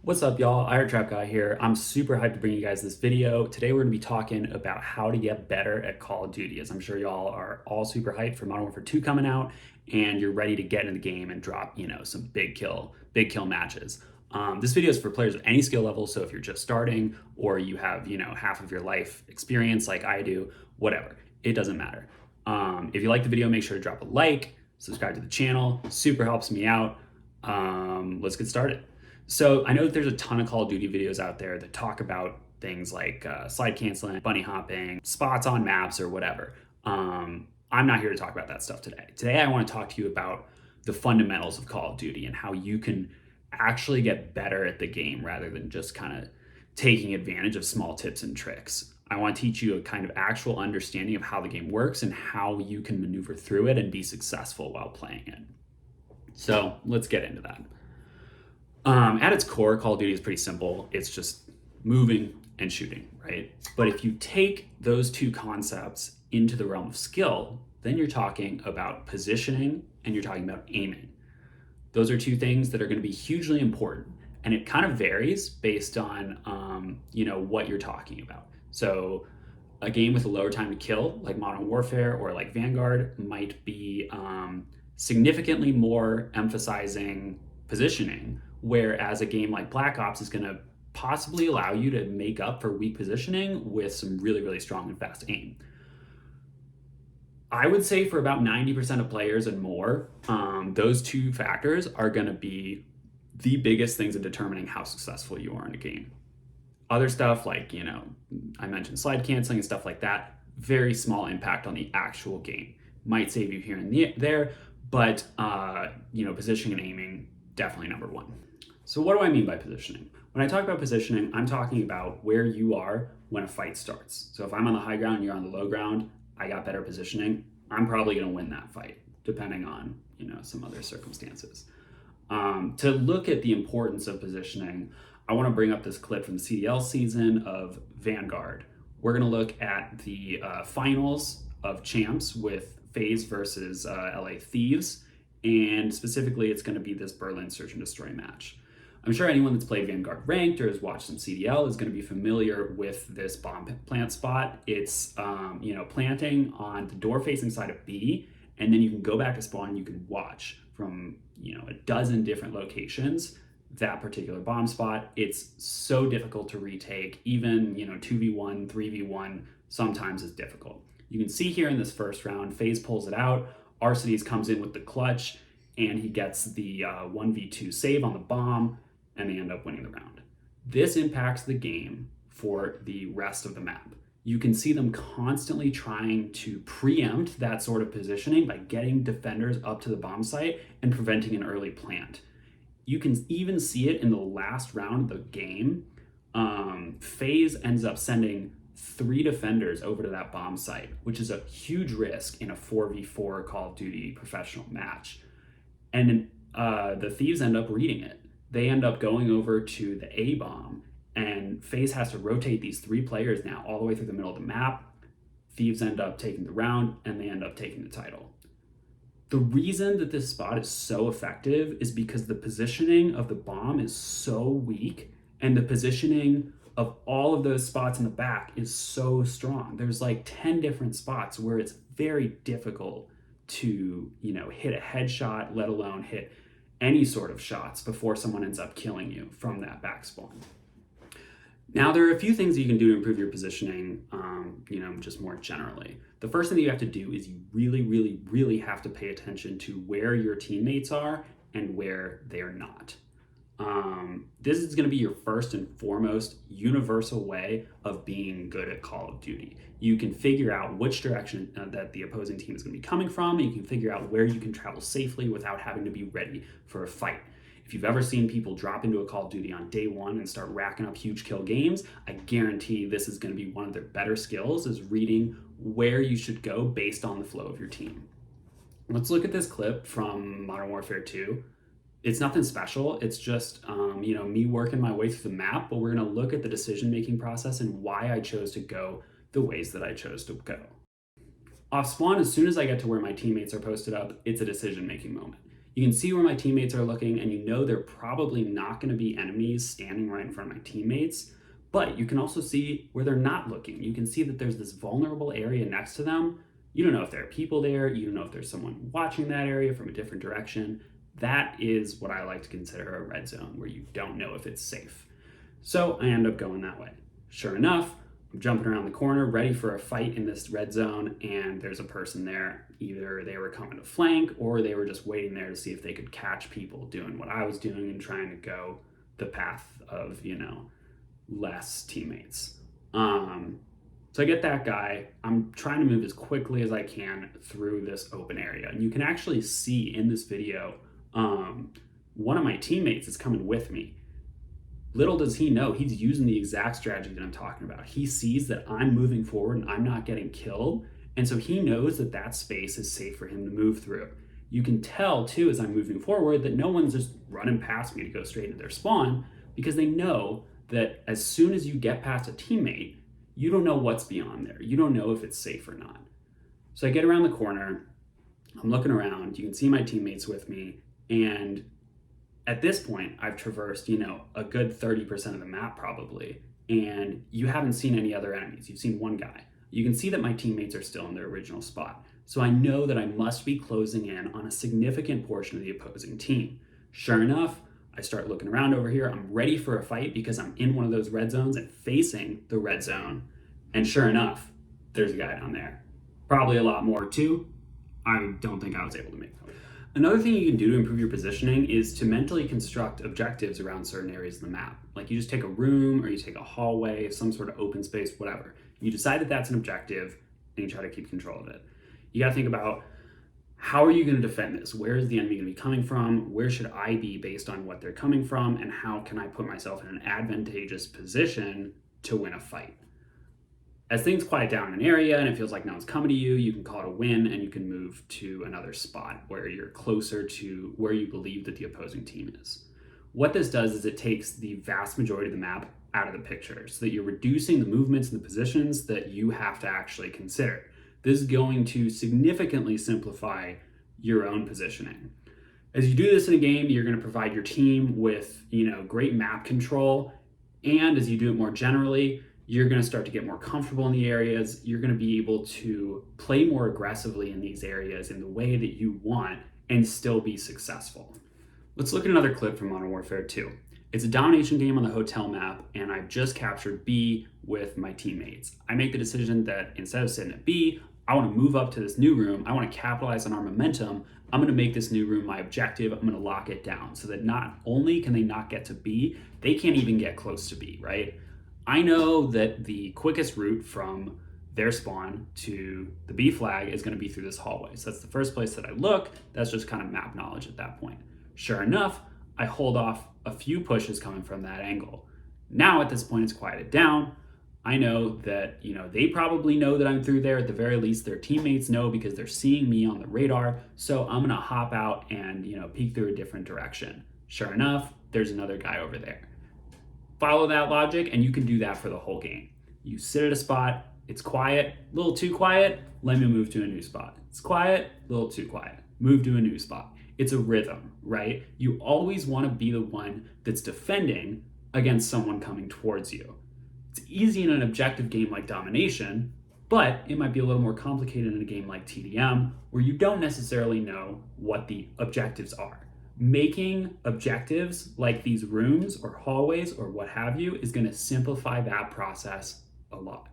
What's up, y'all? Trap Guy here. I'm super hyped to bring you guys this video. Today we're gonna be talking about how to get better at Call of Duty, as I'm sure y'all are all super hyped for Modern Warfare 2 coming out, and you're ready to get into the game and drop, some big kill matches. This video is for players of any skill level, so if you're just starting or you have, half of your life experience like I do, whatever, it doesn't matter. If you like the video, make sure to drop a like, subscribe to the channel, super helps me out. Let's get started. So I know that there's a ton of Call of Duty videos out there that talk about things like slide canceling, bunny hopping, spots on maps, or whatever. I'm not here to talk about that stuff today. Today, I want to talk to you about the fundamentals of Call of Duty and how you can actually get better at the game rather than just kind of taking advantage of small tips and tricks. I want to teach you a kind of actual understanding of how the game works and how you can maneuver through it and be successful while playing it. So let's get into that. At its core, Call of Duty is pretty simple. It's just moving and shooting, right? But if you take those two concepts into the realm of skill, then you're talking about positioning and you're talking about aiming. Those are two things that are going to be hugely important, and it kind of varies based on what you're talking about. So a game with a lower time to kill, like Modern Warfare or like Vanguard, might be significantly more emphasizing positioning, whereas a game like Black Ops is going to possibly allow you to make up for weak positioning with some really, really strong and fast aim. I would say for about 90% of players and more, those two factors are going to be the biggest things in determining how successful you are in a game. Other stuff like, I mentioned slide canceling and stuff like that, very small impact on the actual game. Might save you here and there, but positioning and aiming, definitely number one. So what do I mean by positioning? When I talk about positioning, I'm talking about where you are when a fight starts. So if I'm on the high ground and you're on the low ground, I got better positioning, I'm probably going to win that fight, depending on some other circumstances. To look at the importance of positioning, I want to bring up this clip from the CDL season of Vanguard. We're going to look at the finals of champs with FaZe versus LA Thieves, and specifically it's going to be this Berlin Search and Destroy match. I'm sure anyone that's played Vanguard Ranked or has watched some CDL is going to be familiar with this bomb plant spot. It's planting on the door facing side of B, and then you can go back to spawn and you can watch from a dozen different locations that particular bomb spot. It's so difficult to retake. Even 2v1, 3v1 sometimes is difficult. You can see here in this first round, FaZe pulls it out. Arcitys comes in with the clutch, and he gets the 1v2 save on the bomb, and they end up winning the round. This impacts the game for the rest of the map. You can see them constantly trying to preempt that sort of positioning by getting defenders up to the bomb site and preventing an early plant. You can even see it in the last round of the game. FaZe ends up sending 3 defenders over to that bomb site, which is a huge risk in a 4v4 Call of Duty professional match. And the Thieves end up reading it. They end up going over to the A bomb, and FaZe has to rotate these 3 players now all the way through the middle of the map. Thieves end up taking the round, and they end up taking the title. The reason that this spot is so effective is because the positioning of the bomb is so weak, and the positioning of all of those spots in the back is so strong. There's like 10 different spots where it's very difficult to, hit a headshot, let alone hit any sort of shots before someone ends up killing you from that back spawn. Now, there are a few things that you can do to improve your positioning, just more generally. The first thing that you have to do is you really, really, really have to pay attention to where your teammates are and where they're not. This is going to be your first and foremost universal way of being good at Call of Duty. You can figure out which direction that the opposing team is going to be coming from, and you can figure out where you can travel safely without having to be ready for a fight. If you've ever seen people drop into a Call of Duty on day one and start racking up huge kill games, I guarantee this is going to be one of their better skills, is reading where you should go based on the flow of your team. Let's look at this clip from Modern Warfare 2. It's nothing special. It's just, me working my way through the map, but we're going to look at the decision-making process and why I chose to go the ways that I chose to go. Off spawn, as soon as I get to where my teammates are posted up, it's a decision-making moment. You can see where my teammates are looking, and you know they're probably not going to be enemies standing right in front of my teammates. But you can also see where they're not looking. You can see that there's this vulnerable area next to them. You don't know if there are people there. You don't know if there's someone watching that area from a different direction. That is what I like to consider a red zone, where you don't know if it's safe. So I end up going that way. Sure enough, I'm jumping around the corner, ready for a fight in this red zone, and there's a person there. Either they were coming to flank, or they were just waiting there to see if they could catch people doing what I was doing and trying to go the path of, less teammates. So I get that guy. I'm trying to move as quickly as I can through this open area. And you can actually see in this video, one of my teammates is coming with me. Little does he know, he's using the exact strategy that I'm talking about. He sees that I'm moving forward and I'm not getting killed. And so he knows that that space is safe for him to move through. You can tell too, as I'm moving forward, that no one's just running past me to go straight into their spawn, because they know that as soon as you get past a teammate, you don't know what's beyond there. You don't know if it's safe or not. So I get around the corner, I'm looking around, you can see my teammates with me, and at this point, I've traversed, a good 30% of the map probably, and you haven't seen any other enemies. You've seen one guy. You can see that my teammates are still in their original spot. So I know that I must be closing in on a significant portion of the opposing team. Sure enough, I start looking around over here. I'm ready for a fight because I'm in one of those red zones and facing the red zone. And sure enough, there's a guy down there. Probably a lot more too. I don't think I was able to make that. Another thing you can do to improve your positioning is to mentally construct objectives around certain areas of the map. Like you just take a room or you take a hallway, some sort of open space, whatever. You decide that that's an objective and you try to keep control of it. You got to think about, how are you going to defend this? Where is the enemy going to be coming from? Where should I be based on what they're coming from? And how can I put myself in an advantageous position to win a fight? As things quiet down in an area and it feels like no one's coming to you, you can call it a win and you can move to another spot where you're closer to where you believe that the opposing team is. What this does is it takes the vast majority of the map out of the picture so that you're reducing the movements and the positions that you have to actually consider. This is going to significantly simplify your own positioning. As you do this in a game, you're going to provide your team with, great map control. And as you do it more generally, you're going to start to get more comfortable in the areas. You're going to be able to play more aggressively in these areas in the way that you want and still be successful. Let's look at another clip from Modern Warfare 2. It's a domination game on the hotel map, and I've just captured B with my teammates. I make the decision that instead of sitting at B, I want to move up to this new room. I want to capitalize on our momentum. I'm going to make this new room my objective. I'm going to lock it down so that not only can they not get to B, they can't even get close to B, right? I know that the quickest route from their spawn to the B flag is going to be through this hallway. So that's the first place that I look. That's just kind of map knowledge at that point. Sure enough, I hold off a few pushes coming from that angle. Now at this point, it's quieted down. I know that, they probably know that I'm through there. At the very least, their teammates know because they're seeing me on the radar. So I'm going to hop out and, peek through a different direction. Sure enough, there's another guy over there. Follow that logic and you can do that for the whole game. You sit at a spot, it's quiet, a little too quiet, let me move to a new spot. It's quiet, a little too quiet, move to a new spot. It's a rhythm, right? You always want to be the one that's defending against someone coming towards you. It's easy in an objective game like Domination, but it might be a little more complicated in a game like TDM, where you don't necessarily know what the objectives are. Making objectives like these rooms or hallways or what have you is going to simplify that process a lot.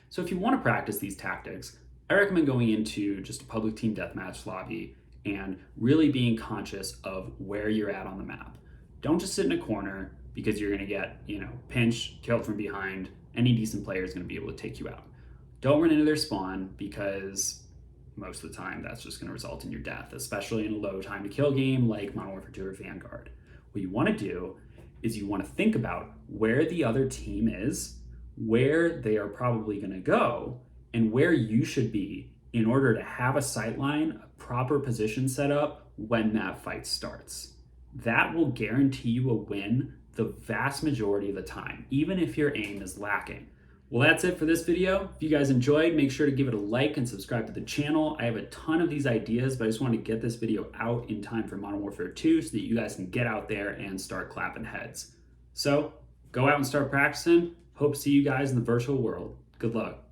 So if you want to practice these tactics, I recommend going into just a public team deathmatch lobby and really being conscious of where you're at on the map. Don't just sit in a corner because you're going to get, pinched, killed from behind. Any decent player is going to be able to take you out. Don't run into their spawn because most of the time that's just going to result in your death, especially in a low time to kill game like Modern Warfare 2 or Vanguard. What you want to do is you want to think about where the other team is, where they are probably going to go, and where you should be in order to have a sight line, a proper position set up when that fight starts. That will guarantee you a win the vast majority of the time, even if your aim is lacking. Well, that's it for this video. If you guys enjoyed, make sure to give it a like and subscribe to the channel. I have a ton of these ideas, but I just want to get this video out in time for Modern Warfare 2 so that you guys can get out there and start clapping heads. So, go out and start practicing. Hope to see you guys in the virtual world. Good luck.